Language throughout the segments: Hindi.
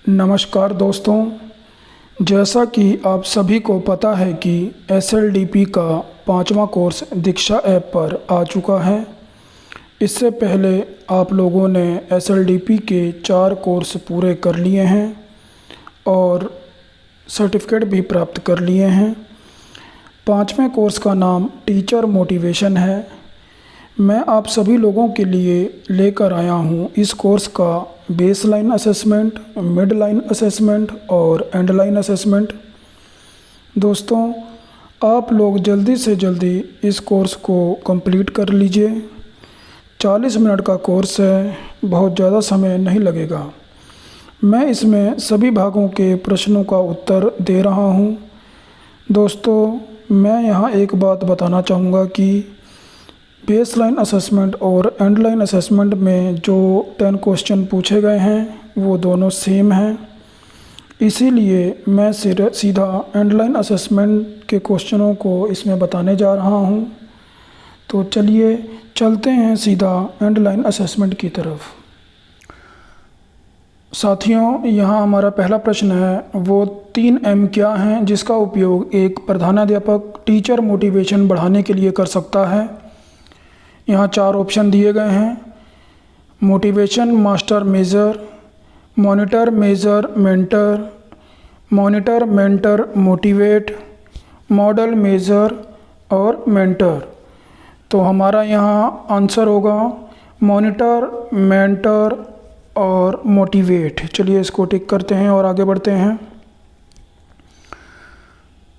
नमस्कार दोस्तों। जैसा कि आप सभी को पता है कि एसएलडीपी का 5वां कोर्स दीक्षा ऐप पर आ चुका है। इससे पहले आप लोगों ने एसएलडीपी के 4 कोर्स पूरे कर लिए हैं और सर्टिफिकेट भी प्राप्त कर लिए हैं। 5वें कोर्स का नाम टीचर मोटिवेशन है। मैं आप सभी लोगों के लिए लेकर आया हूं इस कोर्स का baseline assessment, mid line assessment और एंड लाइन असेसमेंट। दोस्तों, आप लोग जल्दी से जल्दी इस कोर्स को कंप्लीट कर लीजिए। 40 मिनट का कोर्स है, बहुत ज़्यादा समय नहीं लगेगा। मैं इसमें सभी भागों के प्रश्नों का उत्तर दे रहा हूं। दोस्तों, मैं यहाँ एक बात बताना चाहूँगा कि बेसलाइन असेसमेंट और एंड लाइन असेसमेंट में जो 10 क्वेश्चन पूछे गए हैं वो दोनों सेम हैं। इसीलिए मैं सीधा एंड लाइन असेसमेंट के क्वेश्चनों को इसमें बताने जा रहा हूं। तो चलिए चलते हैं सीधा एंड लाइन असेसमेंट की तरफ। साथियों, यहाँ हमारा पहला प्रश्न है, वो 3M क्या हैं जिसका उपयोग एक प्रधानाध्यापक टीचर मोटिवेशन बढ़ाने के लिए कर सकता है। यहाँ 4 ऑप्शन दिए गए हैं। Motivation master major, monitor major mentor, monitor mentor motivate, model major और मेंटर। तो हमारा यहाँ आंसर होगा मॉनिटर, मेंटर और मोटिवेट। चलिए इसको टिक करते हैं और आगे बढ़ते हैं।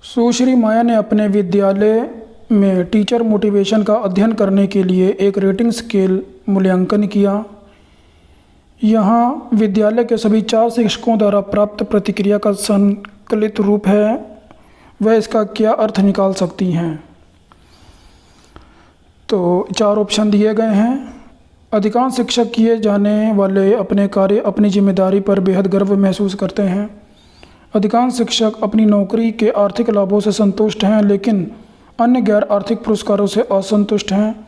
सुश्री माया ने अपने विद्यालय में टीचर मोटिवेशन का अध्ययन करने के लिए एक रेटिंग स्केल मूल्यांकन किया। यहाँ विद्यालय के सभी 4 शिक्षकों द्वारा प्राप्त प्रतिक्रिया का संकलित रूप है। वह इसका क्या अर्थ निकाल सकती हैं। तो 4 ऑप्शन दिए गए हैं। अधिकांश शिक्षक किए जाने वाले अपने कार्य, अपनी जिम्मेदारी पर बेहद गर्व महसूस करते हैं। अधिकांश शिक्षक अपनी नौकरी के आर्थिक लाभों से संतुष्ट हैं, लेकिन अन्य गैर आर्थिक पुरस्कारों से असंतुष्ट हैं।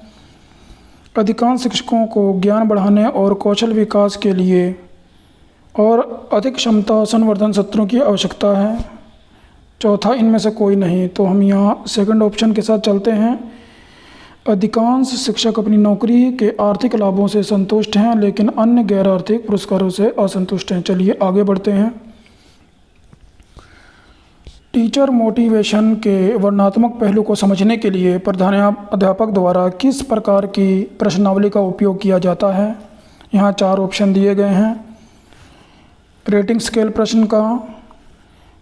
अधिकांश शिक्षकों को ज्ञान बढ़ाने और कौशल विकास के लिए और अधिक क्षमता संवर्धन सत्रों की आवश्यकता है। चौथा इनमें से कोई नहीं। तो हम यहाँ सेकंड ऑप्शन के साथ चलते हैं। अधिकांश शिक्षक अपनी नौकरी के आर्थिक लाभों से संतुष्ट हैं, लेकिन अन्य गैर आर्थिक पुरस्कारों से असंतुष्ट हैं। चलिए आगे बढ़ते हैं। टीचर मोटिवेशन के वर्णनात्मक पहलू को समझने के लिए प्रधानाध्यापक द्वारा किस प्रकार की प्रश्नावली का उपयोग किया जाता है। यहाँ 4 ऑप्शन दिए गए हैं। रेटिंग स्केल प्रश्न का,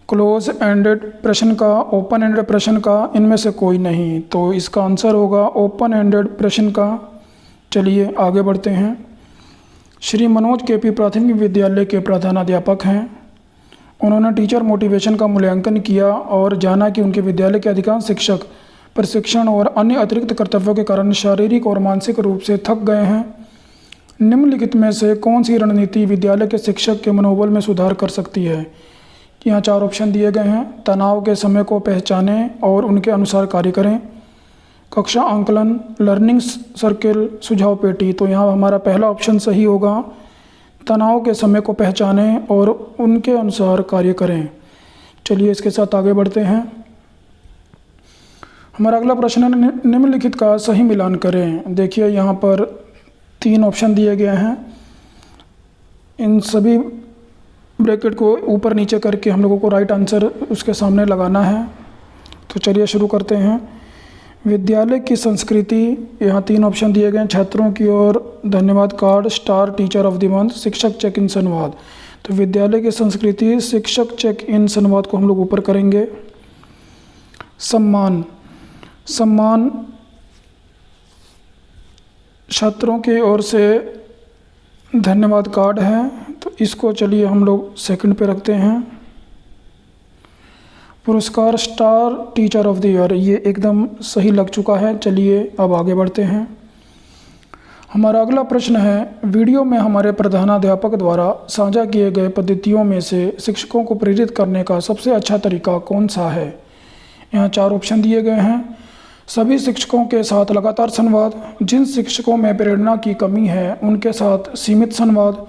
क्लोज एंडेड प्रश्न का, ओपन एंडेड प्रश्न का, इनमें से कोई नहीं। तो इसका आंसर होगा ओपन एंडेड प्रश्न का। चलिए आगे बढ़ते हैं। श्री मनोज केपी प्राथमिक विद्यालय के प्रधानाध्यापक हैं। उन्होंने टीचर मोटिवेशन का मूल्यांकन किया और जाना कि उनके विद्यालय के अधिकांश शिक्षक प्रशिक्षण और अन्य अतिरिक्त कर्तव्यों के कारण शारीरिक और मानसिक रूप से थक गए हैं। निम्नलिखित में से कौन सी रणनीति विद्यालय के शिक्षक के मनोबल में सुधार कर सकती है। यहाँ 4 ऑप्शन दिए गए हैं। तनाव के समय को पहचानें और उनके अनुसार कार्य करें। कक्षा आंकलन, लर्निंग सर्किल, सुझाव पेटी। तो यहाँ हमारा पहला ऑप्शन सही होगा। तनाव के समय को पहचानें और उनके अनुसार कार्य करें। चलिए इसके साथ आगे बढ़ते हैं। हमारा अगला प्रश्न है, निम्नलिखित का सही मिलान करें। देखिए यहाँ पर 3 ऑप्शन दिए गए हैं। इन सभी ब्रैकेट को ऊपर नीचे करके हम लोगों को राइट आंसर उसके सामने लगाना है। तो चलिए शुरू करते हैं। विद्यालय की संस्कृति, यहाँ 3 ऑप्शन दिए गए हैं। छात्रों की ओर धन्यवाद card, star teacher of the month, शिक्षक चेक इन संवाद। तो विद्यालय की संस्कृति, शिक्षक चेक इन संवाद को हम लोग ऊपर करेंगे। सम्मान, सम्मान छात्रों की ओर से धन्यवाद कार्ड है, तो इसको चलिए हम लोग सेकंड पे रखते हैं। पुरस्कार, star teacher of the year, ये एकदम सही लग चुका है। चलिए अब आगे बढ़ते हैं। हमारा अगला प्रश्न है, वीडियो में हमारे प्रधानाध्यापक द्वारा साझा किए गए पद्धतियों में से शिक्षकों को प्रेरित करने का सबसे अच्छा तरीका कौन सा है। यहाँ 4 ऑप्शन दिए गए हैं। सभी शिक्षकों के साथ लगातार संवाद, जिन शिक्षकों में प्रेरणा की कमी है उनके साथ सीमित संवाद,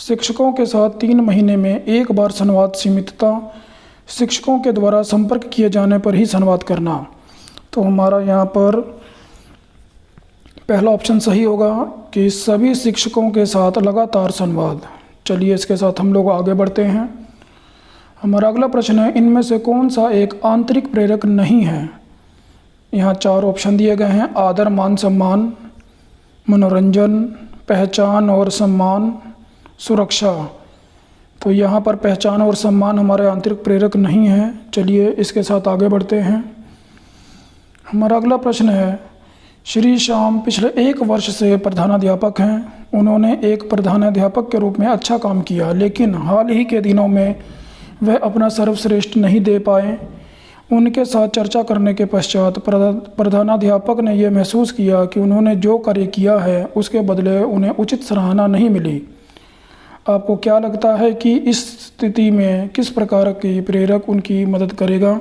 शिक्षकों के साथ 3 महीने में एक बार संवाद सीमितता, शिक्षकों के द्वारा संपर्क किए जाने पर ही संवाद करना। तो हमारा यहाँ पर पहला ऑप्शन सही होगा कि सभी शिक्षकों के साथ लगातार संवाद। चलिए इसके साथ हम लोग आगे बढ़ते हैं। हमारा अगला प्रश्न है, इनमें से कौन सा एक आंतरिक प्रेरक नहीं है। यहाँ 4 ऑप्शन दिए गए हैं, आदर, मान सम्मान, मनोरंजन, पहचान और सम्मान, सुरक्षा। तो यहाँ पर पहचान और सम्मान हमारे आंतरिक प्रेरक नहीं है। चलिए इसके साथ आगे बढ़ते हैं। हमारा अगला प्रश्न है, श्री श्याम पिछले 1 वर्ष से प्रधानाध्यापक हैं। उन्होंने एक प्रधानाध्यापक के रूप में अच्छा काम किया, लेकिन हाल ही के दिनों में वह अपना सर्वश्रेष्ठ नहीं दे पाए। उनके साथ चर्चा करने के पश्चात प्रधानाध्यापक ने यह महसूस किया कि उन्होंने जो कार्य किया है उसके बदले उन्हें उचित सराहना नहीं मिली। आपको क्या लगता है कि इस स्थिति में किस प्रकार की प्रेरक उनकी मदद करेगा।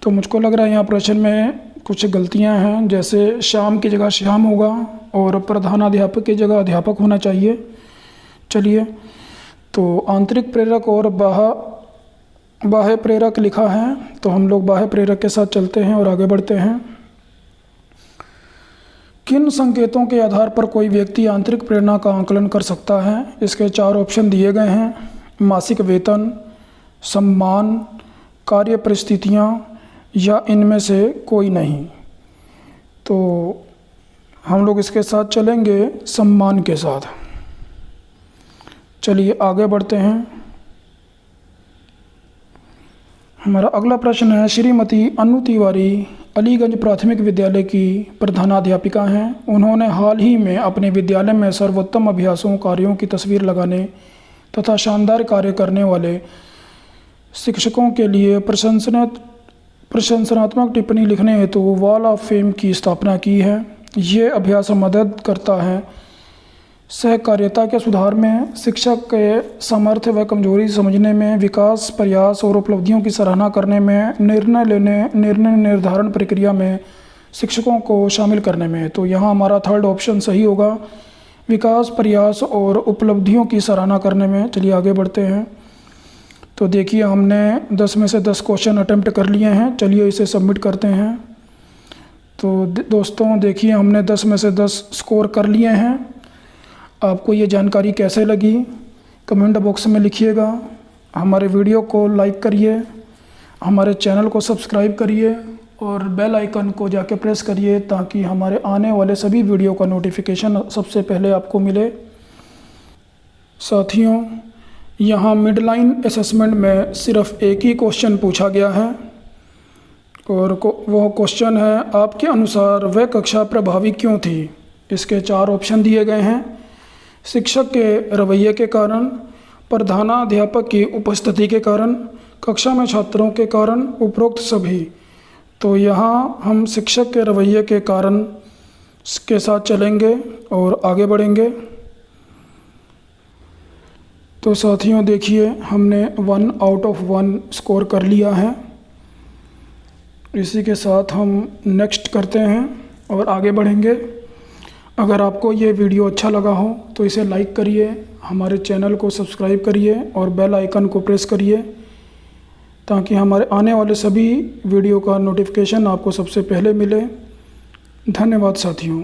तो मुझको लग रहा है यहाँ प्रश्न में कुछ गलतियाँ हैं, जैसे श्याम की जगह श्याम होगा और प्रधानाध्यापक की जगह अध्यापक होना चाहिए। चलिए, तो आंतरिक प्रेरक और बाह्य प्रेरक लिखा है, तो हम लोग बाह्य प्रेरक के साथ चलते हैं और आगे बढ़ते हैं। किन संकेतों के आधार पर कोई व्यक्ति आंतरिक प्रेरणा का आकलन कर सकता है। इसके 4 ऑप्शन दिए गए हैं, मासिक वेतन, सम्मान, कार्य परिस्थितियाँ या इनमें से कोई नहीं। तो हम लोग इसके साथ चलेंगे सम्मान के साथ। चलिए आगे बढ़ते हैं। हमारा अगला प्रश्न है, श्रीमती अनु तिवारी अलीगंज प्राथमिक विद्यालय की प्रधानाध्यापिका हैं। उन्होंने हाल ही में अपने विद्यालय में सर्वोत्तम अभ्यासों, कार्यों की तस्वीर लगाने तथा शानदार कार्य करने वाले शिक्षकों के लिए प्रशंसनात्मक टिप्पणी लिखने हेतु वॉल ऑफ फेम की स्थापना की है। ये अभ्यास मदद करता है सहकार्यता के सुधार में, शिक्षक के सामर्थ्य व कमजोरी समझने में, विकास प्रयास और उपलब्धियों की सराहना करने में, निर्णय निर्धारण प्रक्रिया में शिक्षकों को शामिल करने में। तो यहाँ हमारा 3rd ऑप्शन सही होगा, विकास प्रयास और उपलब्धियों की सराहना करने में। चलिए आगे बढ़ते हैं। तो देखिए, हमने 10 में से 10 क्वेश्चन अटेम्प्ट कर लिए हैं। चलिए इसे सबमिट करते हैं। तो दोस्तों देखिए, हमने 10 में से 10 स्कोर कर लिए हैं। आपको ये जानकारी कैसे लगी कमेंट बॉक्स में लिखिएगा। हमारे वीडियो को लाइक करिए, हमारे चैनल को सब्सक्राइब करिए और बेल आइकन को जाके प्रेस करिए ताकि हमारे आने वाले सभी वीडियो का नोटिफिकेशन सबसे पहले आपको मिले। साथियों, यहाँ मिडलाइन असेसमेंट में सिर्फ एक ही क्वेश्चन पूछा गया है और वो क्वेश्चन है, आपके अनुसार वह कक्षा प्रभावी क्यों थी। इसके 4 ऑप्शन दिए गए हैं, शिक्षक के रवैये के कारण, प्रधानाध्यापक की उपस्थिति के कारण, कक्षा में छात्रों के कारण, उपरोक्त सभी। तो यहाँ हम शिक्षक के रवैये के कारण के साथ चलेंगे और आगे बढ़ेंगे। तो साथियों देखिए, हमने 1 आउट ऑफ 1 स्कोर कर लिया है। इसी के साथ हम नेक्स्ट करते हैं और आगे बढ़ेंगे। अगर आपको ये वीडियो अच्छा लगा हो तो इसे लाइक करिए, हमारे चैनल को सब्सक्राइब करिए और बेल आइकन को प्रेस करिए ताकि हमारे आने वाले सभी वीडियो का नोटिफिकेशन आपको सबसे पहले मिले। धन्यवाद साथियों।